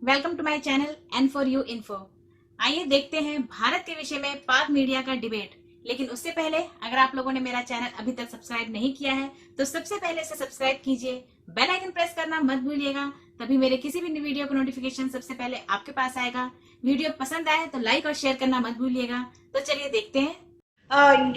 Welcome to my channel and for you info. आइए देखते हैं भारत के विषय में पाक मीडिया का डिबेट। लेकिन उससे पहले अगर आप लोगों ने मेरा चैनल अभी तक सब्सक्राइब नहीं किया है तो सबसे पहले इसे सब्सक्राइब कीजिए, बेल आइकन प्रेस करना मत भूलिएगा, तभी मेरे किसी भी वीडियो का नोटिफिकेशन सबसे पहले आपके पास आएगा। वीडियो पसंद आए तो लाइक और शेयर करना मत भूलिएगा। तो चलिए देखते हैं।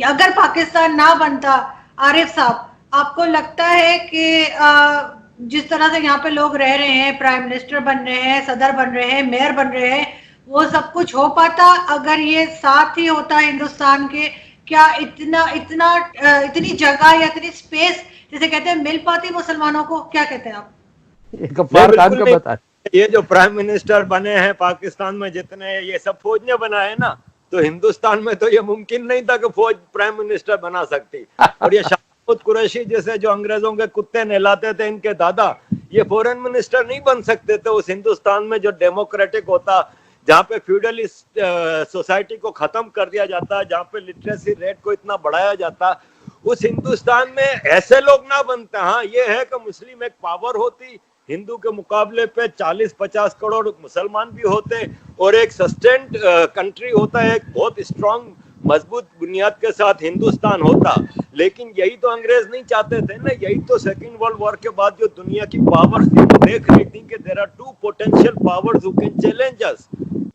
अगर पाकिस्तान ना बनता, आरिफ साहब, आपको लगता है कि जिस तरह से यहाँ पे लोग रह रहे हैं, प्राइम मिनिस्टर बन रहे हैं, सदर बन रहे हैं, मेयर बन रहे हैं, वो सब कुछ हो पाता अगर ये साथ ही होता हिंदुस्तान के? क्या इतनी जगह या इतनी स्पेस जैसे कहते हैं मिल पाती मुसलमानों को? क्या कहते हैं आप? गफ्फार खान का बता। ये जो प्राइम मिनिस्टर बने हैं पाकिस्तान में जितने, ये सब फौज ने बनाए ना, तो हिंदुस्तान में तो ये मुमकिन नहीं था कि फौज प्राइम मिनिस्टर बना सकती। और ये शाहमूद कुरैशी जैसे जो अंग्रेजों के कुत्ते नहलाते थे, इनके दादा, ये फॉरेन मिनिस्टर नहीं बन सकते थे उस हिंदुस्तान में जो डेमोक्रेटिक होता, जहाँ पे फ्यूडलिस्ट सोसाइटी को खत्म कर दिया जाता, जहाँ पे लिटरेसी रेट को इतना बढ़ाया जाता। उस हिंदुस्तान में ऐसे लोग ना बनते। हाँ, ये है कि मुस्लिम एक पावर होती, हिंदू के मुकाबले पे 40-50 करोड़ मुसलमान भी होते, और एक सस्टेन्ड कंट्री होता है, एक बहुत स्ट्रांग मजबूत बुनियाद के साथ हिंदुस्तान होता। लेकिन यही तो अंग्रेज नहीं चाहते थे ना। यही तो सेकेंड वर्ल्ड वॉर के बाद जो दुनिया की पावर्स थी वो देख रही थी कि there are two potential powers who can challenge us.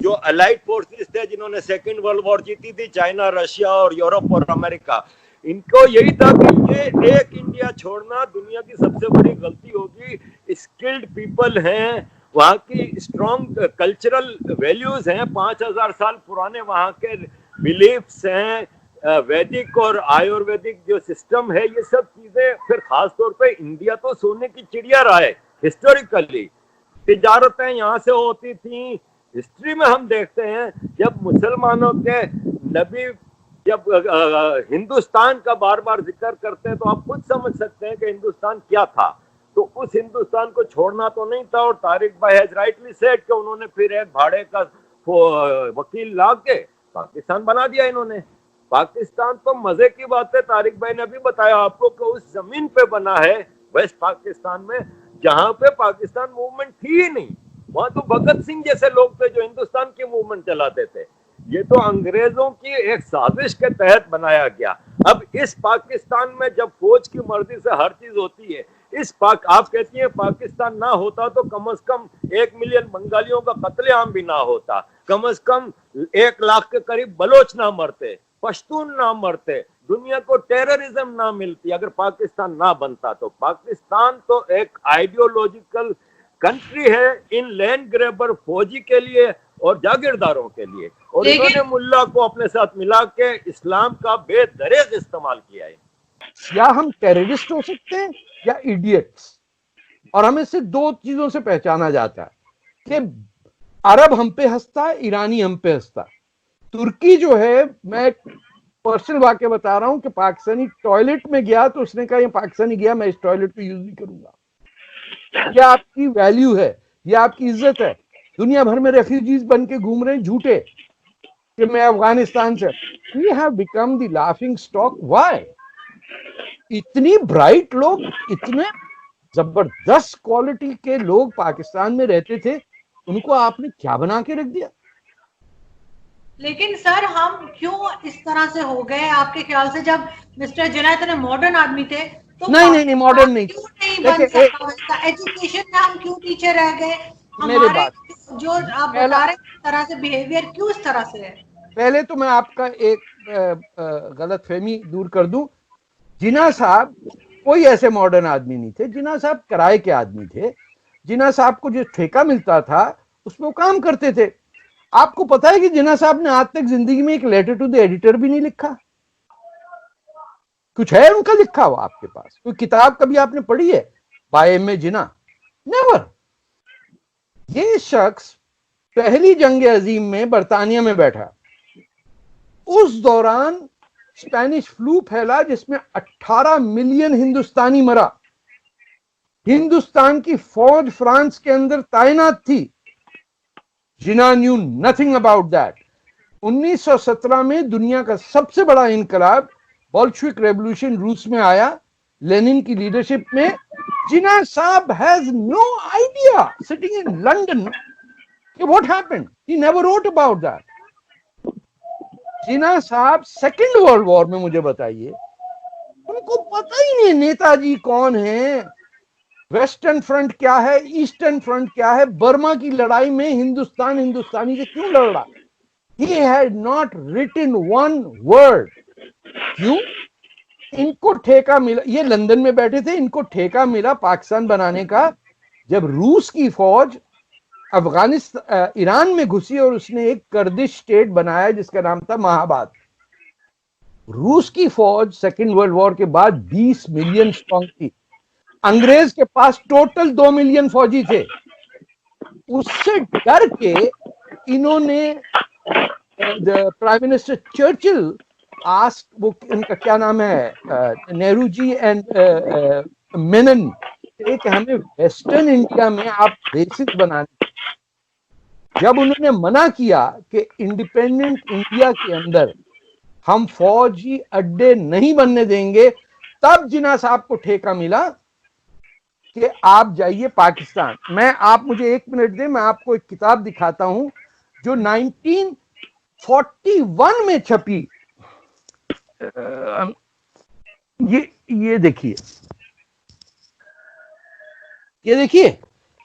जो अलाइड फोर्सेस थे जिन्होंने सेकेंड वर्ल्ड वॉर जीती थी, चाइना, रशिया और यूरोप और अमेरिका, इनको यही था कि ये एक इंडिया छोड़ना दुनिया की सबसे बड़ी गलती होगी। स्किल्ड पीपल हैं, वहाँ की स्ट्रॉन्ग कल्चरल वैल्यूज हैं, 5000 साल पुराने वहाँ के बिलीफ्स हैं, वैदिक और आयुर्वेदिक जो सिस्टम है, ये सब चीजें। फिर खास तौर पे इंडिया तो सोने की चिड़िया रहा है हिस्टोरिकली। तिजारतें यहाँ से होती थी। हिस्ट्री में हम देखते हैं जब मुसलमानों के नबी जब हिंदुस्तान का बार बार जिक्र करते हैं तो आप खुद समझ सकते हैं कि हिंदुस्तान क्या था। तो उस हिंदुस्तान को छोड़ना तो नहीं था। और तारिक भाई हैज राइटली सेड कि उन्होंने फिर एक भाड़े का वकील ला के पाकिस्तान बना दिया इन्होंने। पाकिस्तान तो मजे की बात है, तारिक भाई ने अभी बताया आपको कि उस जमीन पे बना है, वेस्ट पाकिस्तान में, जहां पे पाकिस्तान मूवमेंट थी ही नहीं। वहां तो भगत सिंह जैसे लोग थे जो हिंदुस्तान की मूवमेंट चलाते थे। ये तो अंग्रेजों की एक साजिश के तहत बनाया गया। अब इस पाकिस्तान में जब फौज की मर्जी से हर चीज होती है, आप कहती हैं पाकिस्तान ना होता तो कम से कम 1 मिलियन बंगालियों का कत्लेआम भी ना होता, कम से कम 1 लाख के करीब बलोच ना मरते, पश्तून ना मरते, दुनिया को टेररिज्म ना मिलती अगर पाकिस्तान ना बनता। तो पाकिस्तान तो एक आइडियोलॉजिकल कंट्री है इन लैंड ग्रैबर फौजी के लिए और जागीरदारों के लिए। और इन्होंने मुल्ला को अपने साथ मिला के इस्लाम का बेदरेग इस्तेमाल किया है। या हम टेररिस्ट हो सकते हैं या इडियट्स। और हमें सिर्फ 2 चीजों से पहचाना जाता है कि अरब हम पे हंसता है, ईरानी हम पे हंसता है। तुर्की जो है, मैं पर्सनल वाक्य बता रहा हूं कि पाकिस्तानी टॉयलेट में गया तो उसने कहा ये पाकिस्तानी गया, मैं इस टॉयलेट को यूज नहीं करूंगा। यह आपकी वैल्यू है, यह आपकी इज्जत है। दुनिया भर में रेफ्यूजीज बन के घूम रहे हैं झूठे कि मैं अफगानिस्तान से। We have become the laughing stock. Why? इतनी ब्राइट लोग, इतने जबरदस्त क्वालिटी के लोग पाकिस्तान में रहते थे, उनको आपने क्या बना के रख दिया? लेकिन सर, हम क्यों इस तरह से हो गए आपके ख्याल से? जब मिस्टर जिन्ना इतने मॉडर्न आदमी थे तो नहीं मॉडर्न नहीं, क्यों नहीं बन सका? एजुकेशन में हम क्यों पीछे रह गए? हमारे जो आप बता रहे तरह से बिहेवियर क्यों इस तरह से है? पहले तो मैं आपका एक गलत फहमी दूर कर दूं। जिन्ना साहब कोई ऐसे मॉडर्न आदमी नहीं थे। जिन्ना साहब किराए के आदमी थे। जिन्ना साहब को जो ठेका मिलता था उसमें वो काम करते थे। आपको पता है कि जिन्ना साहब ने आज तक जिंदगी में एक लेटर टू द एडिटर भी नहीं लिखा? कुछ है उनका लिखा हुआ आपके पास? कोई किताब कभी आपने पढ़ी है by M A Jinnah? Never. ये शख्स पहली जंग अजीम में बरतानिया में बैठा। उस दौरान स्पेनिश फ्लू फैला जिसमें 18 मिलियन हिंदुस्तानी मरा। हिंदुस्तान की फौज फ्रांस के अंदर तैनात थी। जिन्ना न्यू नथिंग अबाउट दैट। 1917 में दुनिया का सबसे बड़ा इनकलाब बोल्शेविक रेवोल्यूशन रूस में आया, लेनिन की लीडरशिप में। Jinnah sahab has no idea, sitting in London कि what happened? He never wrote about that. Jinnah sahab second world war में, मुझे बताइए, उनको पता ही नहीं नेताजी कौन है, वेस्टर्न फ्रंट क्या है, ईस्टर्न फ्रंट क्या है, बर्मा की लड़ाई में हिंदुस्तानी से क्यों लड़ रहा. He had not written one word. क्यों? इनको ठेका मिला, ये लंदन में बैठे थे, इनको ठेका मिला पाकिस्तान बनाने का जब रूस की फौज अफगानिस्तान ईरान में घुसी और उसने एक कर्दिश स्टेट बनाया जिसका नाम था महाबाद. रूस की फौज सेकेंड वर्ल्ड वॉर के बाद 20 मिलियन स्ट्रांग थी. अंग्रेज के पास टोटल 2 मिलियन फौजी थे. उससे डर के इन्होंने प्राइम मिनिस्टर चर्चिल आस्क, वो इनका क्या नाम है, नेहरू जी एंड मेनन, कि हमें वेस्टर्न इंडिया में आप बेसिस बनाने. जब उन्होंने मना किया कि इंडिपेंडेंट इंडिया के अंदर हम फौजी अड्डे नहीं बनने देंगे, तब जिन्ना साहब को ठेका मिला कि आप जाइए पाकिस्तान. आप मुझे 1 मिनट दें, मैं आपको एक किताब दिखाता हूं जो 1941 में छपी. ये देखिए,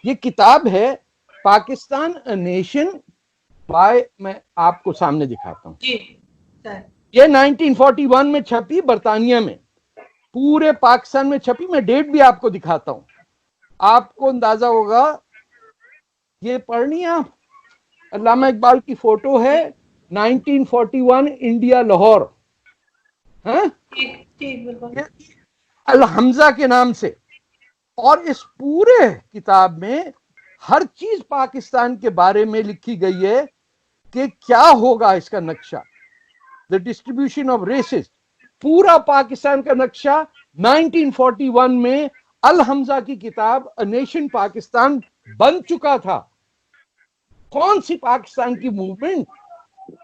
ये किताब है पाकिस्तान अ नेशन बाय, मैं आपको सामने दिखाता हूं. ये 1941 में छपी, बर्तानिया में, पूरे पाकिस्तान में छपी. मैं डेट भी आपको दिखाता हूं, आपको अंदाजा होगा. ये पढ़नी है आप, अल्लामा इकबाल की फोटो है, 1941 इंडिया लाहौर, हाँ, अल हमजा के नाम से. और इस पूरे किताब में हर चीज पाकिस्तान के बारे में लिखी गई है कि क्या होगा इसका नक्शा, द डिस्ट्रीब्यूशन ऑफ रेसेस, पूरा पाकिस्तान का नक्शा 1941 में अल हमजा की किताब अ नेशन पाकिस्तान बन चुका था. कौन सी पाकिस्तान की मूवमेंट,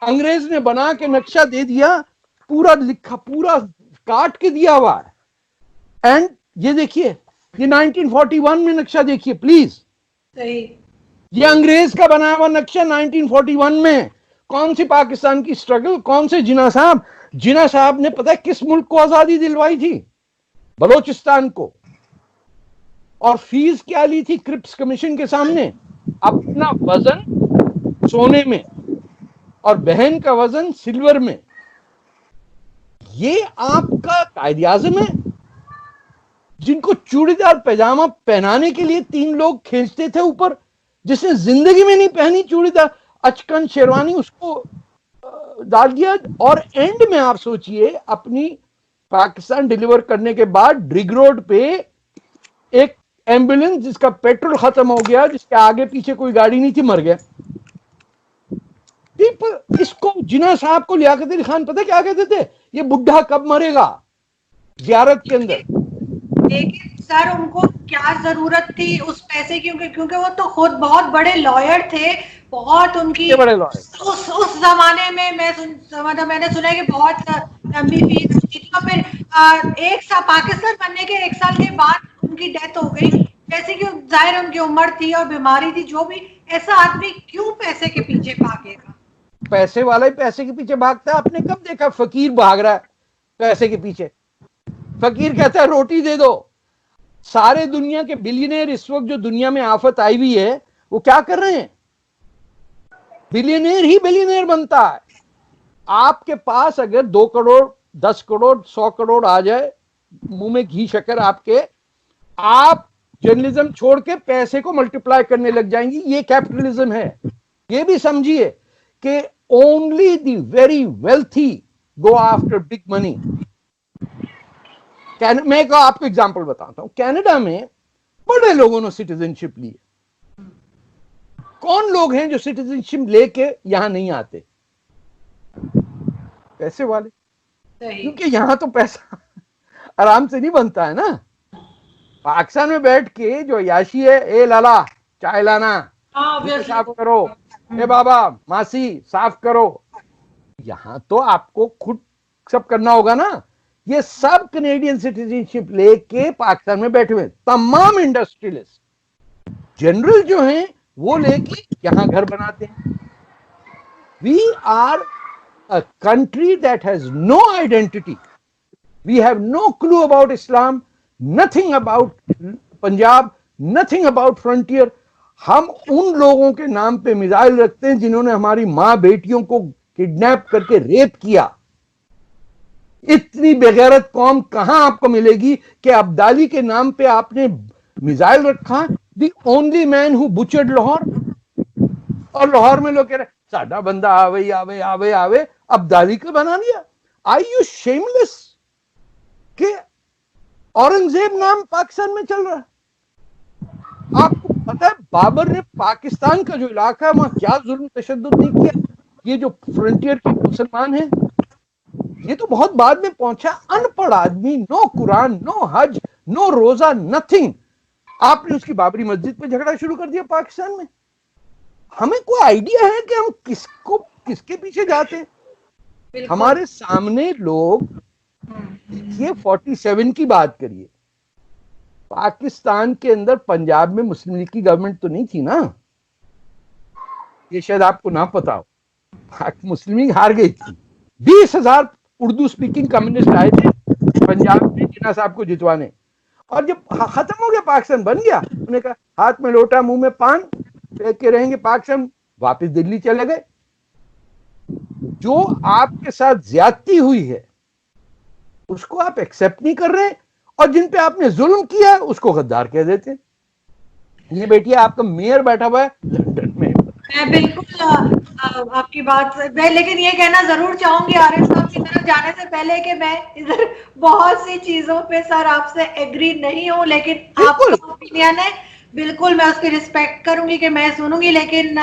अंग्रेज ने बना के नक्शा दे दिया, पूरा लिखा, पूरा काट के दिया हुआ है. एंड ये देखिए, ये 1941 में नक्शा देखिए प्लीज. ये अंग्रेज का बनाया हुआ नक्शा 1941 में. कौन सी पाकिस्तान की स्ट्रगल, कौन से जिन्ना साहब ने पता है किस मुल्क को आजादी दिलवाई थी? बलोचिस्तान को. और फीस क्या ली थी क्रिप्स कमीशन के सामने? अपना वजन सोने में और बहन का वजन सिल्वर में. ये आपका कायदे आज़म है जिनको चूड़ीदार पैजामा पहनाने के लिए 3 लोग खींचते थे ऊपर, जिसने जिंदगी में नहीं पहनी चूड़ीदार अचकन शेरवानी, उसको डाल दिया. और एंड में आप सोचिए, अपनी पाकिस्तान डिलीवर करने के बाद ड्रिग रोड पे एक एम्बुलेंस जिसका पेट्रोल खत्म हो गया, जिसके आगे पीछे कोई गाड़ी नहीं थी, मर गया. इसको जिन्ना साहब को लियाकत अली खान पता क्या कहते थे? ये बुढ़ा कब मरेगा ज़ियारत के अंदर. लेकिन सर उनको क्या जरूरत थी उस पैसे की, क्योंकि वो तो खुद बहुत बड़े लॉयर थे, बहुत उनकी बड़े लॉयर. उस जमाने में मैंने सुना है कि बहुत लंबी फीस होती थी. और फिर एक साल पाकिस्तान बनने के 1 साल के बाद उनकी डेथ हो गई. जैसे कि जाहिर उनकी उम्र थी और बीमारी थी, जो भी, ऐसा आदमी क्यों पैसे के पीछे भागेगा? पैसे वाला ही पैसे के पीछे भागता है. आपने कब देखा फकीर भाग रहा है पैसे के पीछे? फकीर कहता है रोटी दे दो. सारे दुनिया के बिलियनियर इस वक्त जो दुनिया में आफत आई हुई है, वो क्या कर रहे हैं? बिलियनियर ही बिलियनियर बनता है. आपके पास अगर 2 करोड़ 10 करोड़ 100 करोड़ आ जाए, मुंह में घी शक्कर आपके, आप जर्नलिज्म छोड़ के पैसे को मल्टीप्लाई करने लग जाएंगी. ये कैपिटलिज्म है. ये भी समझिए कि only the very wealthy go after big money. मैं आपको एग्जांपल बताता हूं. कनाडा में बड़े लोगों ने सिटीजनशिप ली. कौन लोग हैं जो सिटीजनशिप लेके यहां नहीं आते? पैसे वाले. क्योंकि यहां तो पैसा आराम से नहीं बनता है ना. पाकिस्तान में बैठ के जो याशी है, ए लाला चाय लाना, साफ करो, ए बाबा मासी साफ करो, यहां तो आपको खुद सब करना होगा ना. ये सब कैनेडियन सिटीजनशिप लेके पाकिस्तान में बैठे हुए तमाम इंडस्ट्रियलिस्ट जनरल जो हैं, وہ لے کے یہاں گھر بناتے ہیں. We are a country that has no identity. We have no clue about Islam, nothing about Punjab, nothing about frontier. ہم ان لوگوں کے نام پہ میزائل رکھتے ہیں جنہوں نے ہماری ماں بیٹیوں کو کڈنیپ کر کے ریپ کیا. اتنی بغیرت قوم کہاں آپ کو ملے گی کہ عبدالی کے نام پہ آپ نے میزائل رکھا. دی اونلی مین ہو بچرڈ لاہور. اور لاہور میں لوگ کہہ رہے ساڈا بندہ آوے آوے آوے آوے عبدالی کا بنا لیا. آئی یو شیملیس کہ اورنگزیب نام پاکستان میں چل رہا ہے. آپ کو پتا ہے بابر نے پاکستان کا جو علاقہ ہے وہاں کیا ظلم تشدد نہیں کیا. یہ جو فرنٹیئر کے مسلمان ہیں یہ تو بہت بعد میں پہنچا. ان پڑھ آدمی, نو قرآن, نو حج, نو روزہ, نتھنگ. آپ نے اس کی بابری مسجد پہ جھگڑا شروع کر دیا پاکستان میں. ہمیں کوئی آئیڈیا ہے کہ ہم کس کے پیچھے جاتے ہیں؟ ہمارے سامنے لوگ یہ 47 کی بات کریے. پاکستان کے اندر پنجاب میں مسلم لیگ کی گورنمنٹ تو نہیں تھی نا. یہ شاید آپ کو نہ پتا ہو. مسلم لیگ ہار گئی تھی. 20,000 اردو سپیکنگ کمیونسٹ آئے تھے پنجاب میں جناح صاحب کو جتوانے. اور جب ختم ہو گیا پاکستان بن گیا انہوں نے کہا ہاتھ میں لوٹا منہ میں پان پھینک کے رہیں گے پاکستان. واپس دلی چلے گئے. جو آپ کے ساتھ زیادتی ہوئی ہے اس کو آپ ایکسپٹ نہیں کر رہے اور جن پہ آپ نے ظلم کیا اس کو غدار کہہ دیتے. یہ بیٹی آپ کا میئر بیٹھا ہوا ہے لندن میں. میں بالکل آپ کی بات میں لیکن یہ کہنا ضرور چاہوں گی عارف صاحب کی طرف جانے سے پہلے کہ میں ادھر بہت سی چیزوں پہ سر آپ سے ایگری نہیں ہوں, لیکن آپ کا اوپینین ہے بالکل میں اس کی رسپیکٹ کروں گی کہ میں سنوں گی. لیکن